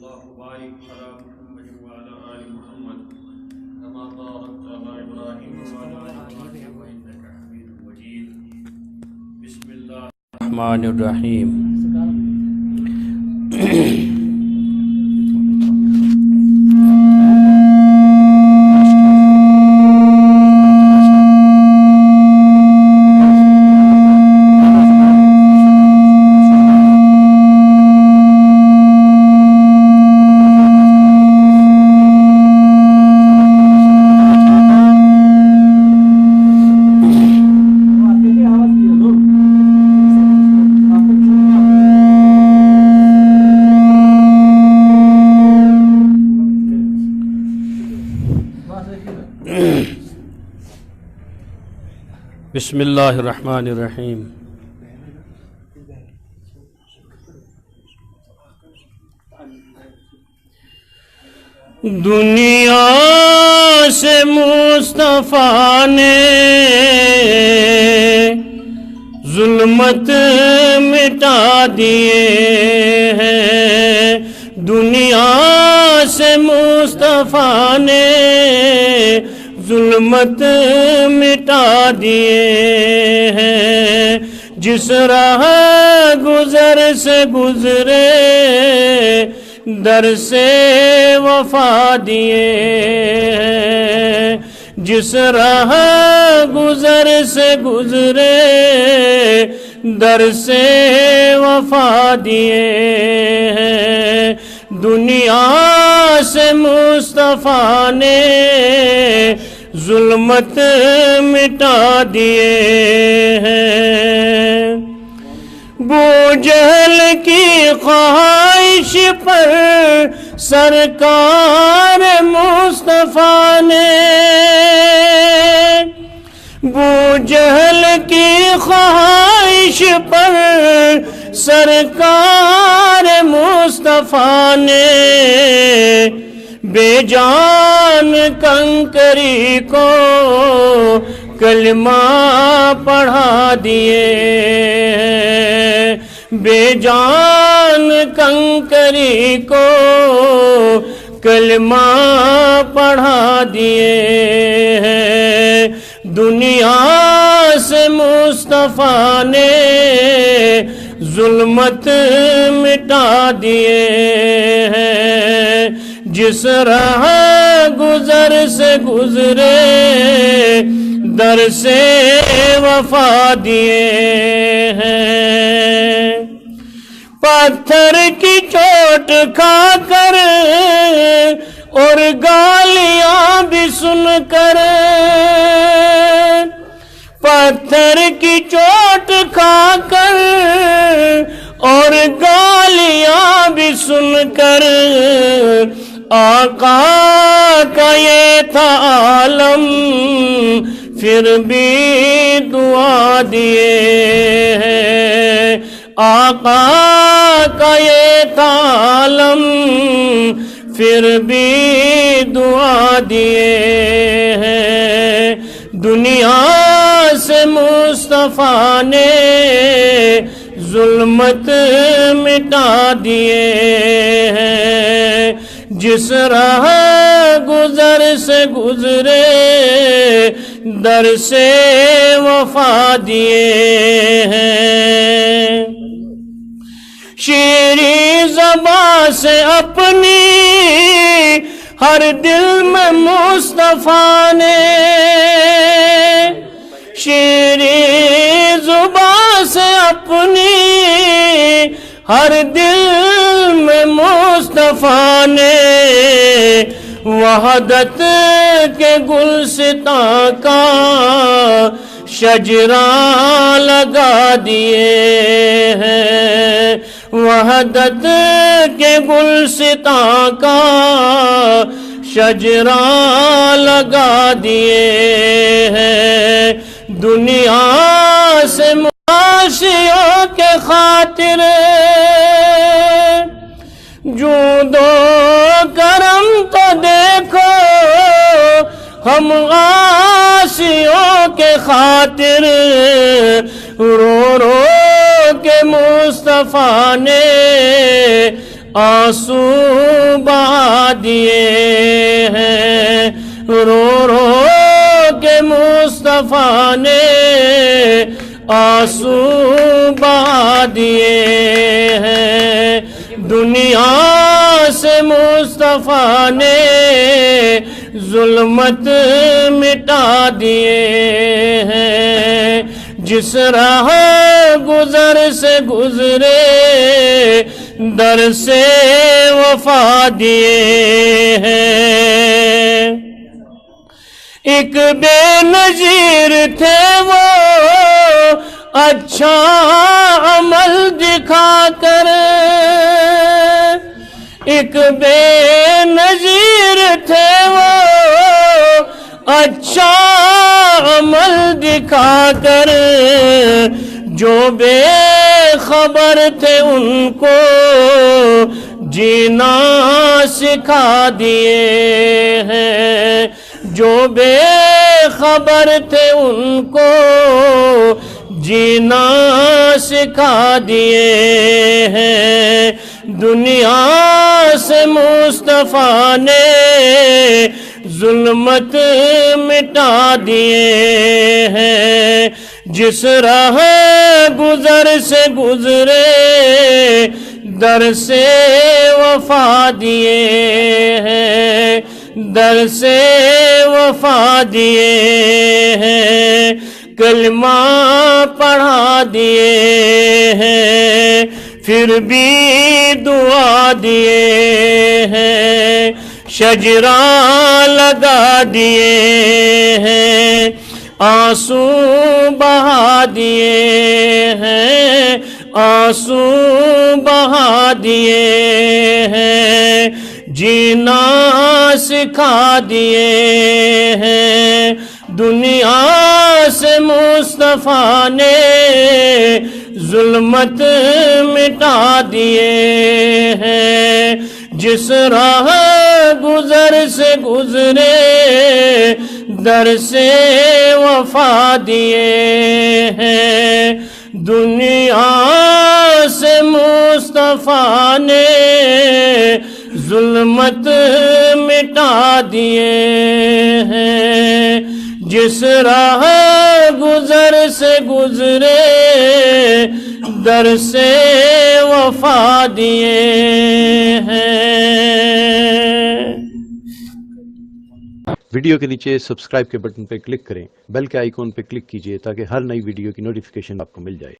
اللهم بارك على محمد وعلى آل محمد كما باركت على إبراهيم وعلى آل إبراهيم إنك حميد مجيد. بسم الله الرحمن الرحيم. بسم اللہ الرحمن الرحیم. دنیا سے مصطفیٰ نے ظلمت مٹا دیے ہیں. دنیا سے مصطفیٰ نے ظلمت مٹا دیے ہیں. جس راہ گزر سے گزرے در سے وفا دیے ہیں. جس راہ گزر سے گزرے در سے وفا دیے ہیں. دنیا سے مصطفیٰ نے ظلمت مٹا دیے ہیں. بو جہل کی خواہش پر سرکار مصطفیٰ نے بو جہل کی خواہش پر سرکار مصطفیٰ نے بے جان کنکری کو کلمہ پڑھا دیے. بے جان کنکری کو کلمہ پڑھا دیے ہیں. دنیا سے مصطفیٰ نے ظلمت مٹا دیے ہیں. جس راہ گزر سے گزرے در سے وفا دیے ہیں. پتھر کی چوٹ کھا کر اور گالیاں بھی سن کر پتھر کی چوٹ کھا کر اور گالیاں بھی سن کر آقا کا یہ تھا عالم پھر بھی دعا دیے ہیں. آقا کا یہ تھا عالم پھر بھی دعا دیے ہیں. دنیا سے مصطفیٰ نے ظلمت مٹا دیے ہیں. جس راہ گزر سے گزرے در سے وفا دیے ہیں. شیریں زباں سے اپنی ہر دل میں مصطفیٰ نے شیریں زباں سے اپنی ہر دل میں مصطفیٰ نے وحدت کے گلستاں کا شجرہ لگا دیے ہیں. وحدت کے گلستاں کا شجرہ لگا دیے ہیں. دنیا سے معاشیوں کے خاطر جود و کرم تو دیکھو ہم عاصیوں کے خاطر رو رو کے مصطفیٰ نے آنسو بہا دیے ہیں، رو رو کے مصطفیٰ نے آنسو بہا دیے ہیں، دنیا سے مصطفیٰ نے ظلمت مٹا دیے ہیں، جس راہ گزر سے گزرے در سے وفا دیے ہیں، ایک بے نظیر تھے وہ اچھا عمل دکھا کر، ایک بے نظیر تھے وہ اچھا عمل دکھا کر، جو بے خبر تھے ان کو جینا سکھا دیے ہیں، جو بے خبر تھے ان کو جینا سکھا دیے ہیں، دنیا سے مصطفیٰ نے ظلمت مٹا دیے ہیں، جس راہ گزر سے گزرے در سے وفا دیے ہیں، در سے وفا دیے ہیں، کلمہ پڑھا دیے ہیں، پھر بھی دعا دیے ہیں، شجرہ لگا دیے ہیں، آنسو بہا دیے ہیں، آنسو بہا دیے ہیں، جینا سکھا دیے ہیں، دنیا سے مصطفیٰ نے ظلمت مٹا دیے ہیں، جس راہ گزر سے گزرے در سے وفا دیے ہیں، دنیا سے مصطفیٰ نے ظلمت مٹا دیے ہیں، جس راہ گزر سے گزرے در سے وفا دیے ہیں۔ ویڈیو کے نیچے سبسکرائب کے بٹن پہ کلک کریں، بیل کے آئیکن پہ کلک کیجئے تاکہ ہر نئی ویڈیو کی نوٹیفیکیشن آپ کو مل جائے۔